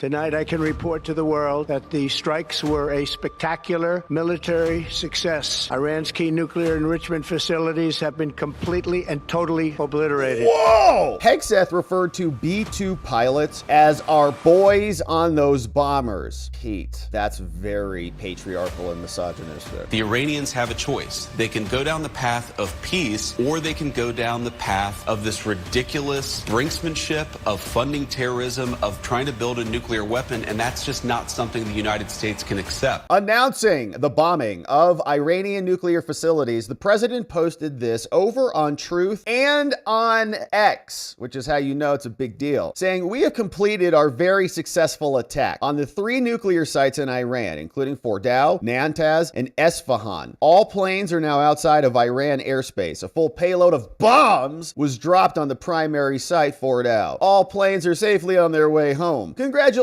Tonight, I can report to the world that the strikes were a spectacular military success. Iran's key nuclear enrichment facilities have been completely and totally obliterated. Whoa! Hegseth referred to B-2 pilots as our boys on those bombers. Pete, that's very patriarchal and misogynistic. The Iranians have a choice. They can go down the path of peace, or they can go down the path of this ridiculous brinksmanship of funding terrorism, of trying to build a nuclear weapon, and that's just not something the United States can accept. Announcing the bombing of Iranian nuclear facilities, the president posted this over on Truth and on X, which is how you know it's a big deal, saying, "We have completed our very successful attack on the 3 nuclear sites in Iran, including Fordow, Natanz, and Esfahan. All planes are now outside of Iran airspace. A full payload of bombs was dropped on the primary site, Fordow. All planes are safely on their way home. Congratulations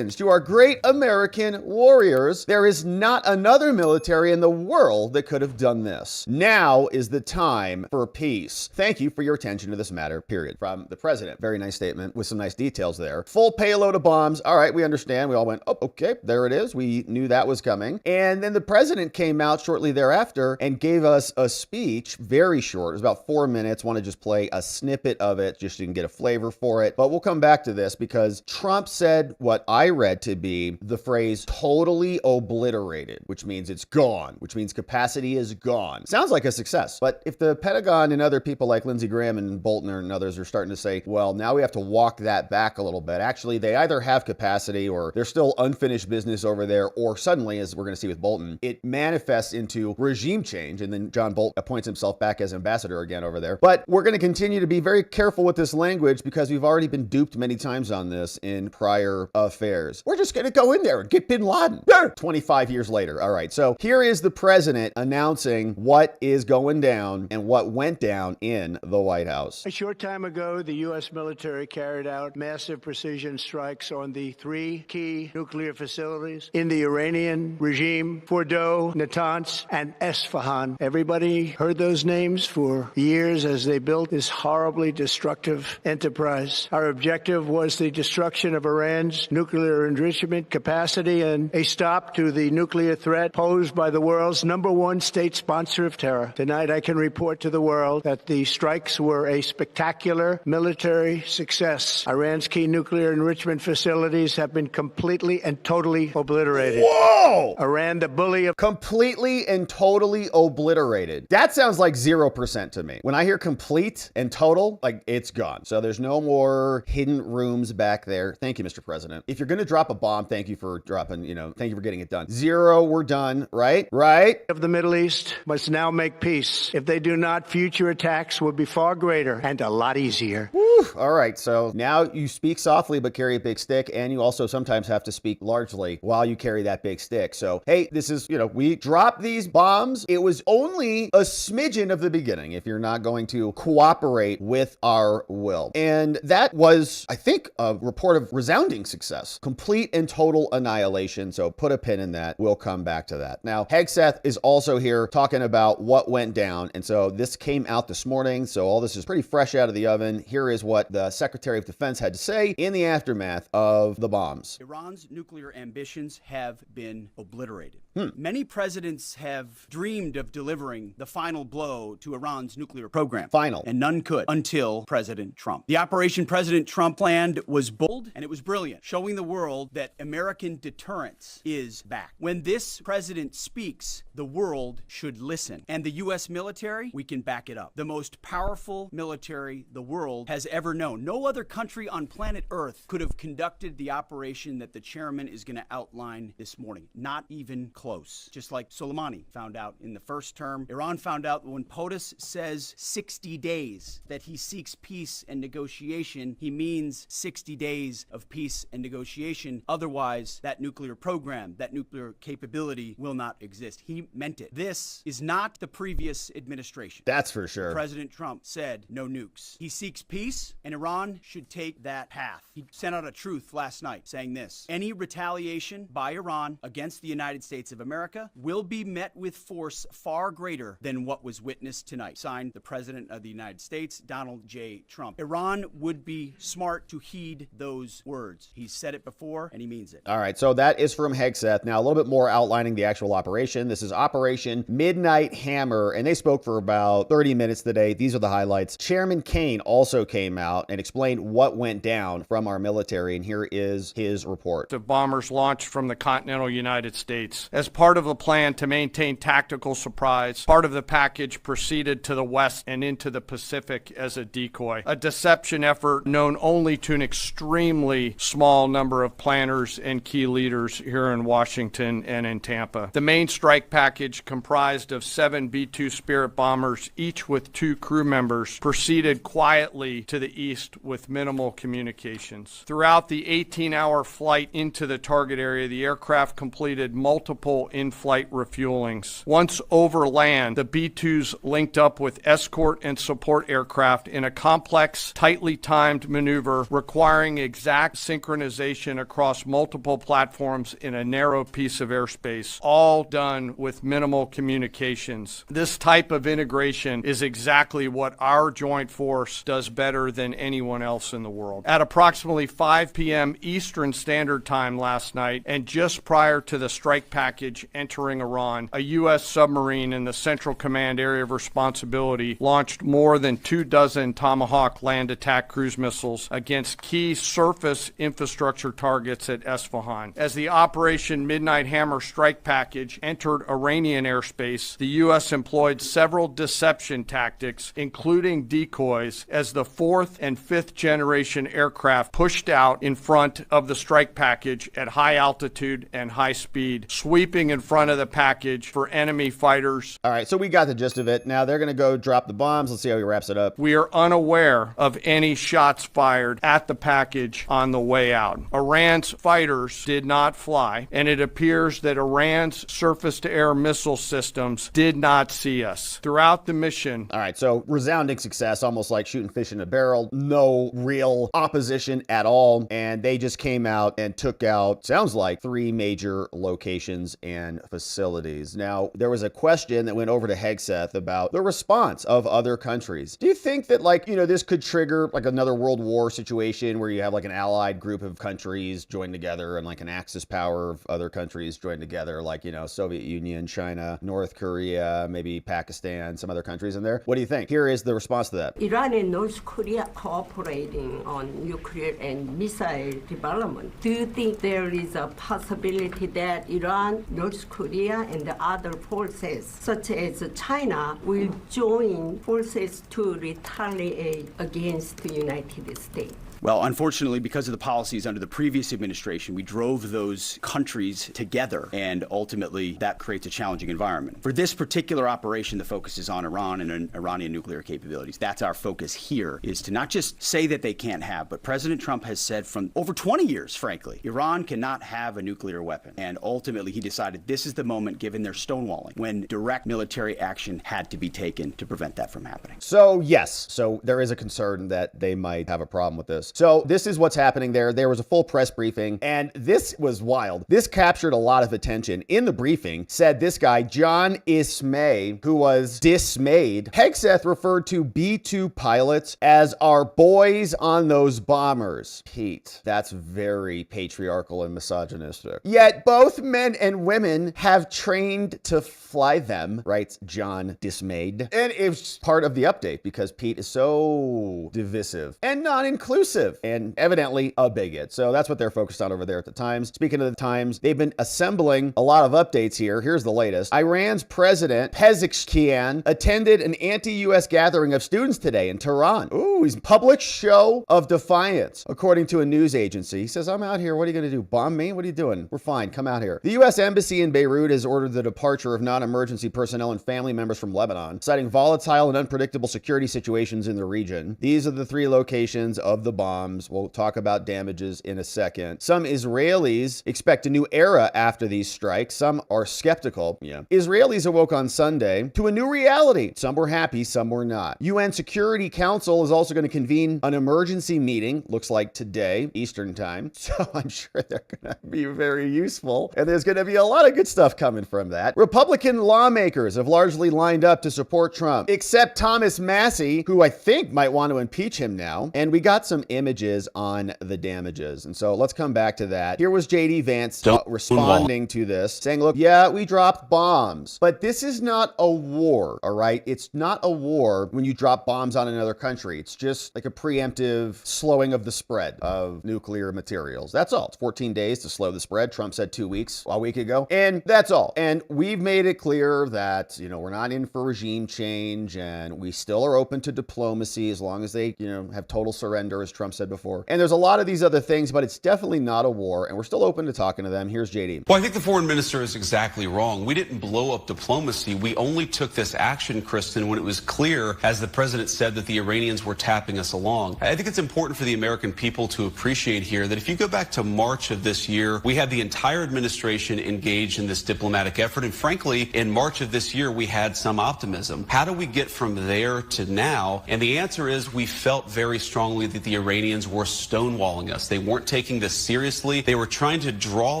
to our great American warriors. There is not another military in the world that could have done this. Now is the time for peace. Thank you for your attention to this matter," period. From the president. Very nice statement with some nice details there. Full payload of bombs. All right, we understand. We all went, oh, okay, there it is. We knew that was coming. And then the president came out shortly thereafter and gave us a speech, very short. It was about 4 minutes. Want to just play a snippet of it just so you can get a flavor for it. But we'll come back to this because Trump said what I read to be the phrase totally obliterated, which means it's gone, which means capacity is gone. Sounds like a success. But if the Pentagon and other people like Lindsey Graham and Bolton and others are starting to say, well, now we have to walk that back a little bit. Actually, they either have capacity or there's still unfinished business over there, or suddenly, as we're going to see with Bolton, it manifests into regime change. And then John Bolton appoints himself back as ambassador again over there. But we're going to continue to be very careful with this language because we've already been duped many times on this in prior affairs. We're just going to go in there and get bin Laden. 25 years later. All right. So here is the president announcing what is going down and what went down in the White House. A short time ago, the U.S. military carried out massive precision strikes on the 3 key nuclear facilities in the Iranian regime, Fordow, Natanz, and Esfahan. Everybody heard those names for years as they built this horribly destructive enterprise. Our objective was the destruction of Iran's nuclear enrichment capacity and a stop to the nuclear threat posed by the world's #1 state sponsor of terror. Tonight, I can report to the world that the strikes were a spectacular military success. Iran's key nuclear enrichment facilities have been completely and totally obliterated. Whoa! Iran, the bully of... Completely and totally obliterated. That sounds like 0% to me. When I hear complete and total, like it's gone. So there's no more hidden rooms back there. Thank you, Mr. President. If you're going to drop a bomb, thank you for dropping, thank you for getting it done. 0, we're done, right? Right? Of the Middle East must now make peace. If they do not, future attacks will be far greater and a lot easier. Woo. All right. So now you speak softly, but carry a big stick. And you also sometimes have to speak largely while you carry that big stick. So, hey, this is, we dropped these bombs. It was only a smidgen of the beginning if you're not going to cooperate with our will. And that was, I think, a report of resounding success. Complete and total annihilation. So put a pin in that. We'll come back to that. Now, Hegseth is also here talking about what went down. And so this came out this morning. So all this is pretty fresh out of the oven. Here is what the Secretary of Defense had to say in the aftermath of the bombs. Iran's nuclear ambitions have been obliterated. Many presidents have dreamed of delivering the final blow to Iran's nuclear program. Final. And none could until President Trump. The operation President Trump planned was bold and it was brilliant, showing the world that American deterrence is back. When this president speaks, the world should listen. And the U.S. military, we can back it up. The most powerful military the world has ever known. No other country on planet Earth could have conducted the operation that the chairman is going to outline this morning. Not even close. Just like Soleimani found out in the first term. Iran found out when POTUS says 60 days that he seeks peace and negotiation, he means 60 days of peace and negotiation. Otherwise, that nuclear program, that nuclear capability will not exist. He meant it. This is not the previous administration. That's for sure. President Trump said no nukes. He seeks peace, and Iran should take that path. He sent out a truth last night saying this: any retaliation by Iran against the United States of America will be met with force far greater than what was witnessed tonight. Signed, the President of the United States, Donald J. Trump. Iran would be smart to heed those words, he He's said it before, and he means it. All right, so that is from Hegseth. Now, a little bit more outlining the actual operation. This is Operation Midnight Hammer, and they spoke for about 30 minutes today. These are the highlights. Chairman Kane also came out and explained what went down from our military, and here is his report. The bombers launched from the continental United States. As part of a plan to maintain tactical surprise, part of the package proceeded to the west and into the Pacific as a decoy, a deception effort known only to an extremely small number of planners and key leaders here in Washington and in Tampa. The main strike package, comprised of 7 B-2 Spirit bombers, each with 2 crew members, proceeded quietly to the east with minimal communications. Throughout the 18-hour flight into the target area, the aircraft completed multiple in-flight refuelings. Once over land, the B-2s linked up with escort and support aircraft in a complex, tightly timed maneuver requiring exact synchronization across multiple platforms in a narrow piece of airspace, all done with minimal communications. This type of integration is exactly what our joint force does better than anyone else in the world. At approximately 5 p.m. Eastern Standard Time last night, and just prior to the strike package entering Iran, a U.S. submarine in the Central Command Area of Responsibility launched more than 24 Tomahawk land attack cruise missiles against key surface infrastructure targets at Isfahan. As the Operation Midnight Hammer strike package entered Iranian airspace, the U.S. employed several deception tactics, including decoys, as the 4th and 5th generation aircraft pushed out in front of the strike package at high altitude and high speed, sweeping in front of the package for enemy fighters. All right, so we got the gist of it. Now they're going to go drop the bombs. Let's see how he wraps it up. We are unaware of any shots fired at the package on the way out. Iran's fighters did not fly, and it appears that Iran's surface-to-air missile systems did not see us. Throughout the mission... All right, so resounding success, almost like shooting fish in a barrel. No real opposition at all, and they just came out and took out, sounds like, 3 major locations and facilities. Now, there was a question that went over to Hegseth about the response of other countries. Do you think that, like, you know, this could trigger like another World War situation where you have like an allied group of countries join together and like an Axis power of other countries join together, like, you know, Soviet Union, China, North Korea, maybe Pakistan, some other countries in there? What do you think? Here is the response to that. Iran and North Korea cooperating on nuclear and missile development. Do you think there is a possibility that Iran, North Korea, and the other forces, such as China, will join forces to retaliate against the United States? Well, unfortunately, because of the policies under the previous administration, we drove those countries together, and ultimately that creates a challenging environment. For this particular operation, the focus is on Iran and Iranian nuclear capabilities. That's our focus here, is to not just say that they can't have, but President Trump has said from over 20 years, frankly, Iran cannot have a nuclear weapon. And ultimately, he decided this is the moment, given their stonewalling, when direct military action had to be taken to prevent that from happening. So, yes, so there is a concern that they might have a problem with this. So this is what's happening there. There was a full press briefing, and this was wild. This captured a lot of attention. In the briefing, said this guy, John Ismay, who was dismayed. Hegseth referred to B-2 pilots as our boys on those bombers. Pete, that's very patriarchal and misogynistic. Yet both men and women have trained to fly them, writes John Dismayed. And it's part of the update because Pete is so divisive and non-inclusive and evidently a bigot. So that's what they're focused on over there at the Times. Speaking of the Times, they've been assembling a lot of updates here. Here's the latest. Iran's president, Pezeshkian, attended an anti-U.S. gathering of students today in Tehran. Ooh, he's public show of defiance, according to a news agency. He says, I'm out here. What are you going to do? Bomb me? What are you doing? We're fine. Come out here. The U.S. Embassy in Beirut has ordered the departure of non-emergency personnel and family members from Lebanon, citing volatile and unpredictable security situations in the region. These are the 3 locations of the bombs. We'll talk about damages in a second. Some Israelis expect a new era after these strikes. Some are skeptical. Israelis awoke on Sunday to a new reality. Some were happy, some were not. UN Security Council is also going to convene an emergency meeting, looks like today, Eastern time. So I'm sure they're going to be very useful. And there's going to be a lot of good stuff coming from that. Republican lawmakers have largely lined up to support Trump, except Thomas Massey, who I think might want to impeach him now. And we got some images on the damages. And so let's come back to that. Here was JD Vance responding to this, saying, look, yeah, we dropped bombs, but this is not a war, all right? It's not a war when you drop bombs on another country. It's just like a preemptive slowing of the spread of nuclear materials. That's all. It's 14 days to slow the spread. Trump said 2 weeks a week ago, and that's all. And we've made it clear that, we're not in for regime change, and we still are open to diplomacy as long as they, have total surrender, as Trump said before. And there's a lot of these other things, but it's definitely not a war, and we're still open to talking to them. Here's JD. Well, I think the foreign minister is exactly wrong. We didn't blow up diplomacy. We only took this action, Kristen, when it was clear, as the president said, that the Iranians were tapping us along. I think it's important for the American people to appreciate here that if you go back to March of this year, we had the entire administration engaged in this diplomatic effort. And frankly, in March of this year, we had some optimism. How do we get from there to now? And the answer is we felt very strongly that the Iranians were stonewalling us. They weren't taking this seriously. They were trying to draw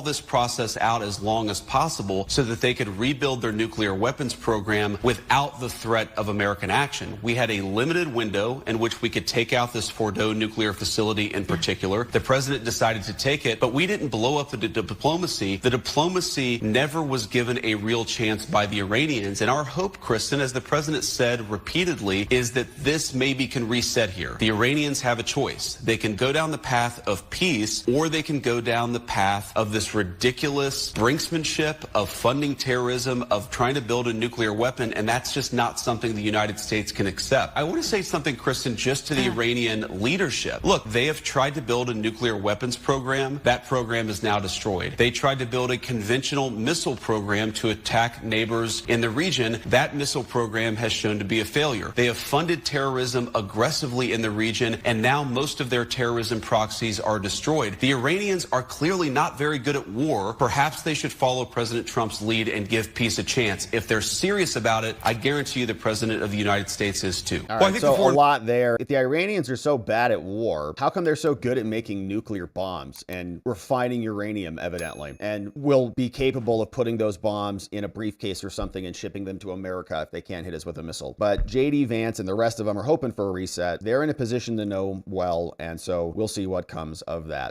this process out as long as possible so that they could rebuild their nuclear weapons program without the threat of American action. We had a limited window in which we could take out this Fordo nuclear facility in particular. The president decided to take it, but we didn't blow up the diplomacy. The diplomacy never was given a real chance by the Iranians. And our hope, Kristen, as the president said repeatedly, is that this maybe can reset here. The Iranians have a choice. They can go down the path of peace, or they can go down the path of this ridiculous brinksmanship of funding terrorism, of trying to build a nuclear weapon, and that's just not something the United States can accept. I want to say something, Kristen, just to the Iranian leadership. Look, they have tried to build a nuclear weapons program. That program is now destroyed. They tried to build a conventional missile program to attack neighbors in the region. That missile program has shown to be a failure. They have funded terrorism aggressively in the region, and now most of their terrorism proxies are destroyed. The Iranians are clearly not very good at war. Perhaps they should follow President Trump's lead and give peace a chance. If they're serious about it, I guarantee you the president of the United States is too. All right, so a lot there. If the Iranians are so bad at war, how come they're so good at making nuclear bombs and refining uranium, evidently, and will be capable of putting those bombs in a briefcase or something and shipping them to America if they can't hit us with a missile? But JD Vance and the rest of them are hoping for a reset. They're in a position to know well, and so we'll see what comes of that.